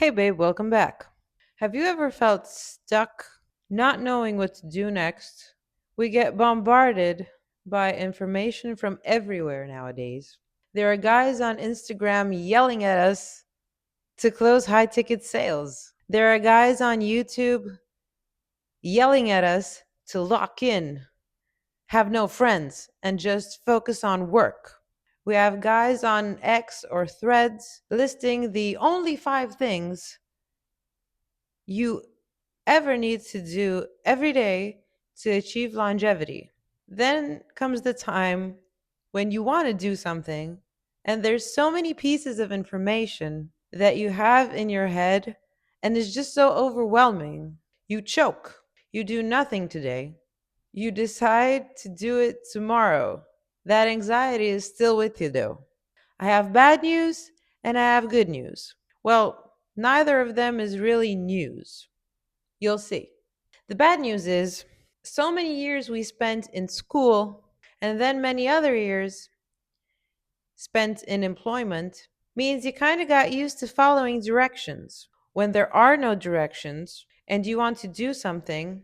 Hey babe, welcome back. Have you ever felt stuck, not knowing what to do next? We get bombarded by information from everywhere nowadays. There are guys on Instagram yelling at us to close high ticket sales. There are guys on YouTube yelling at us to lock in, have no friends, and just focus on work. We have guys on X or Threads listing the only 5 things you ever need to do every day to achieve longevity. Then comes the time when you want to do something, and there's so many pieces of information that you have in your head, and it's just so overwhelming. You choke. You do nothing today. You decide to do it tomorrow. That anxiety is still with you, though. I have bad news and I have good news. Well, neither of them is really news. You'll see. The bad news is so many years we spent in school and then many other years spent in employment means you kind of got used to following directions. When there are no directions and you want to do something,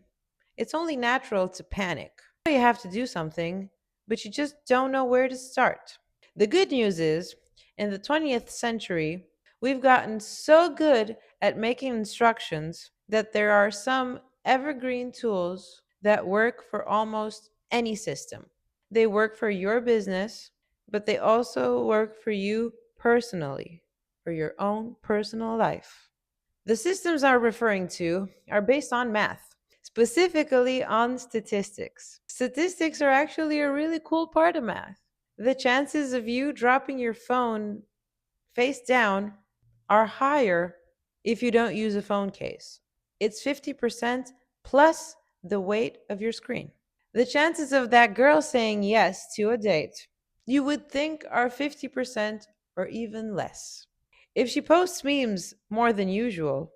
it's only natural to panic. You have to do something, but you just don't know where to start. The good news is, in the 20th century, we've gotten so good at making instructions that there are some evergreen tools that work for almost any system. They work for your business, but they also work for you personally, for your own personal life. The systems I'm referring to are based on math, specifically on statistics. Statistics are actually a really cool part of math. The chances of you dropping your phone face down are higher if you don't use a phone case. It's 50% plus the weight of your screen. The chances of that girl saying yes to a date you would think are 50% or even less. If she posts memes more than usual,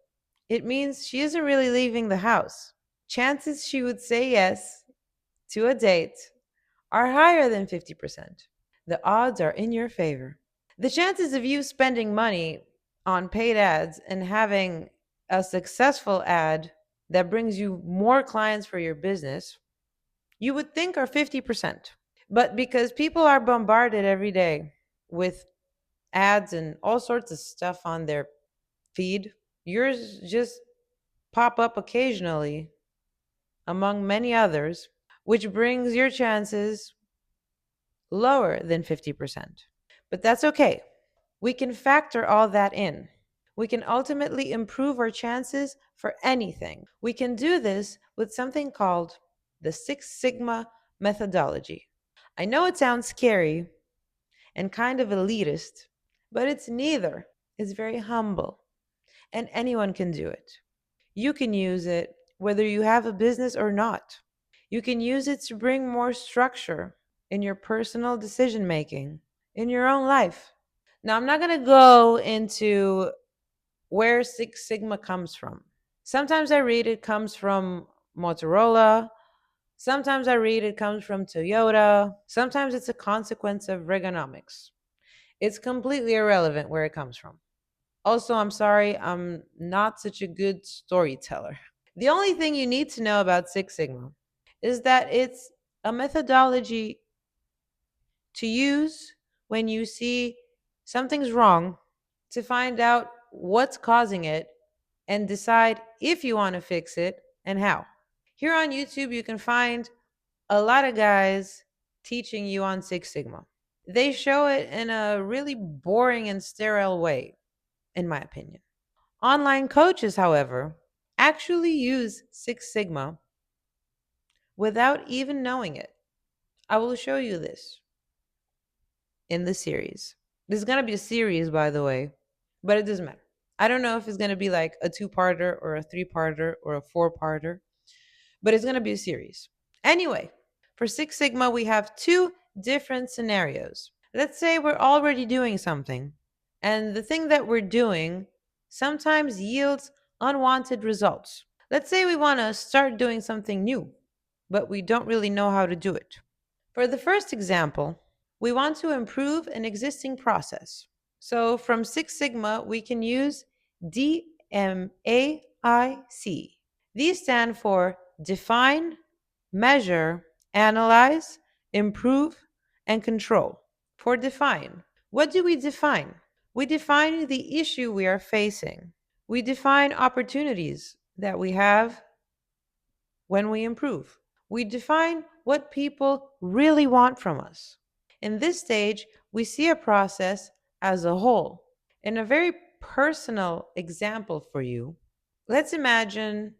it means she isn't really leaving the house. Chances she would say yes to a date are higher than 50%. The odds are in your favor. The chances of you spending money on paid ads and having a successful ad that brings you more clients for your business, you would think are 50%. But because people are bombarded every day with ads and all sorts of stuff on their feed, yours just pop up occasionally among many others, which brings your chances lower than 50%. But that's okay. We can factor all that in. We can ultimately improve our chances for anything. We can do this with something called the Six Sigma methodology. I know it sounds scary and kind of elitist, but it's neither. It's very humble, and anyone can do it. You can use it whether you have a business or not. You can use it to bring more structure in your personal decision making, in your own life. Now, I'm not going to go into where Six Sigma comes from. Sometimes I read it comes from Motorola. Sometimes I read it comes from Toyota. Sometimes it's a consequence of Reaganomics. It's completely irrelevant where it comes from. Also, I'm sorry, I'm not such a good storyteller. The only thing you need to know about Six Sigma is that it's a methodology to use when you see something's wrong to find out what's causing it and decide if you want to fix it and how. Here on YouTube, you can find a lot of guys teaching you on Six Sigma. They show it in a really boring and sterile way, in my opinion. Online coaches, however, actually use Six Sigma without even knowing it. I will show you this in the series. This is going to be a series, by the way, but it doesn't matter. I don't know if it's going to be like a two-parter or a three-parter or a four-parter, but it's going to be a series. Anyway, for Six Sigma, we have two different scenarios. Let's say we're already doing something, and the thing that we're doing sometimes yields unwanted results. Let's say we want to start doing something new, but we don't really know how to do it. For the first example, we want to improve an existing process. So from Six Sigma, we can use DMAIC. DMAIC. These stand for define, measure, analyze, improve, and control. For define, what do we define? We define the issue we are facing. We define opportunities that we have when we improve. We define what people really want from us. In this stage, we see a process as a whole. In a very personal example for you, let's imagine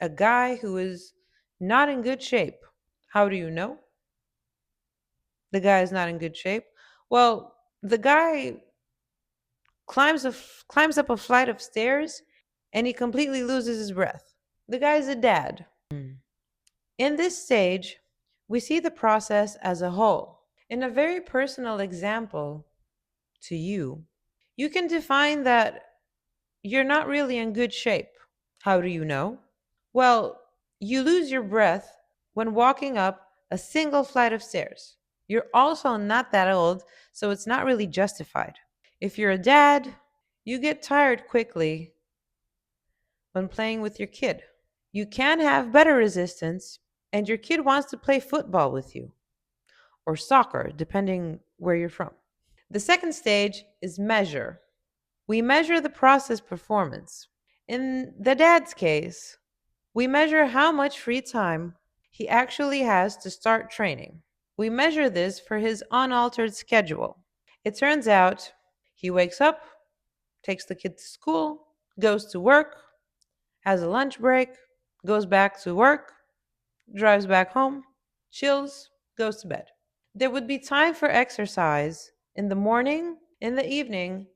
a guy who is not in good shape. How do you know the guy is not in good shape? Well, the guy climbs up a flight of stairs and he completely loses his breath. The guy's a dad. In this stage, we see the process as a whole. In a very personal example to you, you can define that you're not really in good shape. How do you know? Well, you lose your breath when walking up a single flight of stairs. You're also not that old, so it's not really justified. If you're a dad, you get tired quickly when playing with your kid. You can have better resistance, and your kid wants to play football with you or soccer, depending where you're from. The second stage is measure. We measure the process performance. In the dad's case, we measure how much free time he actually has to start training. We measure this for his unaltered schedule. It turns out he wakes up, takes the kid to school, goes to work, has a lunch break, goes back to work, drives back home, chills, goes to bed. There would be time for exercise in the morning, in the evening,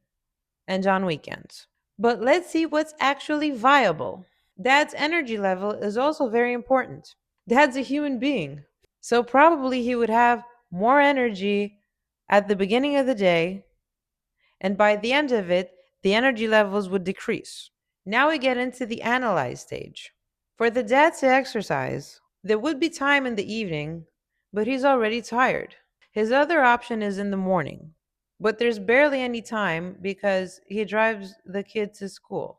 and on weekends. But let's see what's actually viable. Dad's energy level is also very important. Dad's a human being. So probably he would have more energy at the beginning of the day, and by the end of it, the energy levels would decrease. Now we get into the analyze stage. For the dad to exercise, there would be time in the evening, but he's already tired. His other option is in the morning, but there's barely any time because he drives the kid to school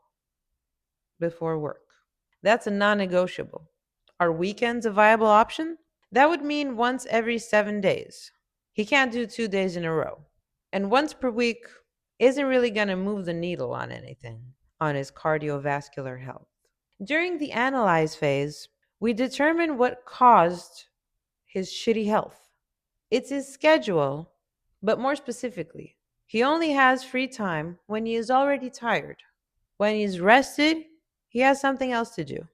before work. That's a non negotiable. Are weekends a viable option? That would mean once every 7 days. He can't do 2 days in a row. And once per week isn't really going to move the needle on anything, on his cardiovascular health. During the analyze phase, we determine what caused his shitty health. It's his schedule, but more specifically, he only has free time when he is already tired. When he's rested, he has something else to do.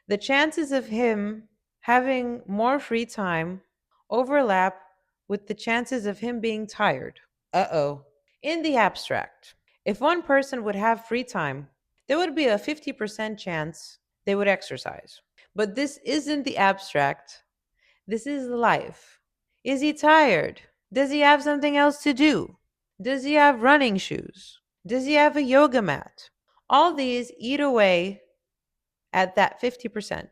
The chances of him having more free time overlap with the chances of him being tired. In the abstract, if one person would have free time, there would be a 50% chance they would exercise. But this isn't the abstract. This is life. Is he tired? Does he have something else to do? Does he have running shoes? Does he have a yoga mat? All these eat away at that 50%.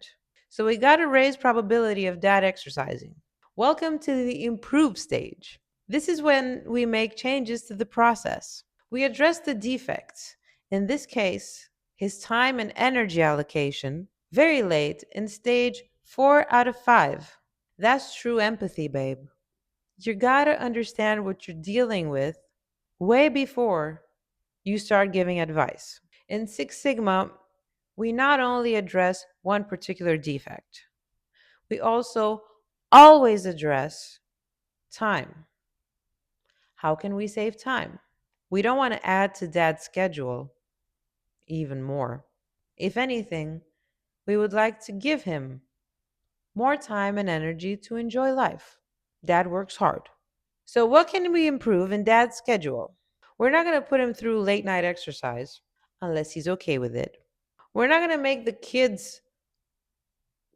So we got to raise probability of dad exercising. Welcome to the improve stage. This is when we make changes to the process. We address the defects. In this case, his time and energy allocation, very late in stage 4 out of 5. That's true empathy, babe. You gotta understand what you're dealing with way before you start giving advice. In Six Sigma, we not only address one particular defect, we also always address time. How can we save time? We don't want to add to dad's schedule even more. If anything, we would like to give him more time and energy to enjoy life. Dad works hard. So, what can we improve in dad's schedule? We're not going to put him through late night exercise unless he's okay with it. We're not going to make the kids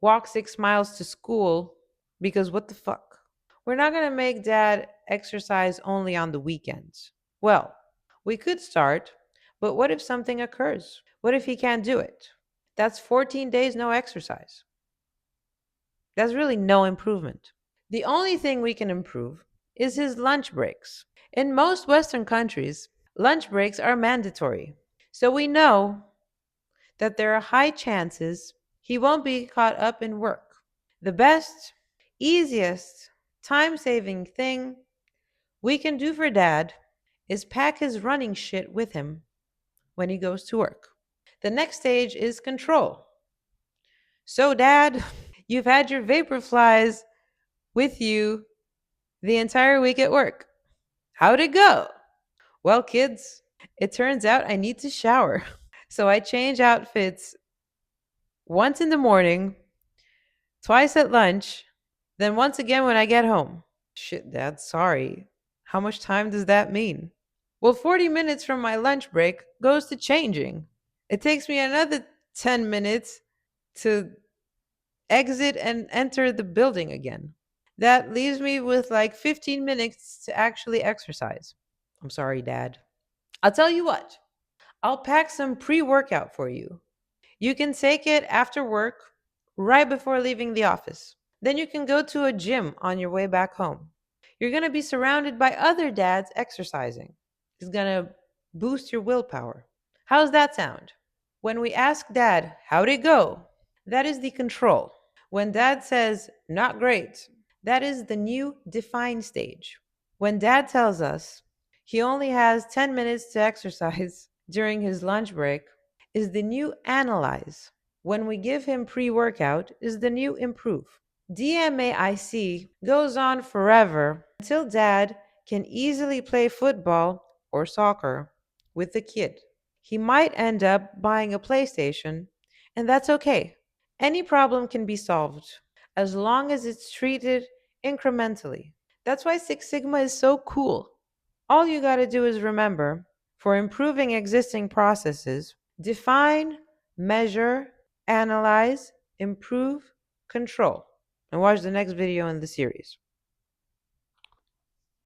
walk 6 miles to school because what the fuck? We're not going to make dad exercise only on the weekends. Well, we could start, but what if something occurs? What if he can't do it? That's 14 days no exercise. That's really no improvement. The only thing we can improve is his lunch breaks. In most Western countries, lunch breaks are mandatory. So we know that there are high chances he won't be caught up in work. The best, easiest, time saving thing we can do for dad is pack his running shit with him when he goes to work. The next stage is control. So, dad, you've had your vapor flies with you the entire week at work. How'd it go? Well, kids, it turns out I need to shower. So I change outfits once in the morning, twice at lunch, then once again when I get home. Shit, Dad, sorry. How much time does that mean? Well, 40 minutes from my lunch break goes to changing. It takes me another 10 minutes to exit and enter the building again. That leaves me with like 15 minutes to actually exercise. I'm sorry, Dad. I'll tell you what, I'll pack some pre workout for you. You can take it after work, right before leaving the office. Then you can go to a gym on your way back home. You're going to be surrounded by other dads exercising. It's going to boost your willpower. How's that sound? When we ask dad, how'd it go? That is the control. When dad says, not great, that is the new define stage. When dad tells us he only has 10 minutes to exercise during his lunch break, is the new analyze. When we give him pre workout, is the new improve. DMAIC goes on forever until dad can easily play football or soccer with the kid. He might end up buying a PlayStation, and that's okay. Any problem can be solved as long as it's treated incrementally. That's why Six Sigma is so cool. All you got to do is remember for improving existing processes, define, measure, analyze, improve, control, and watch the next video in the series.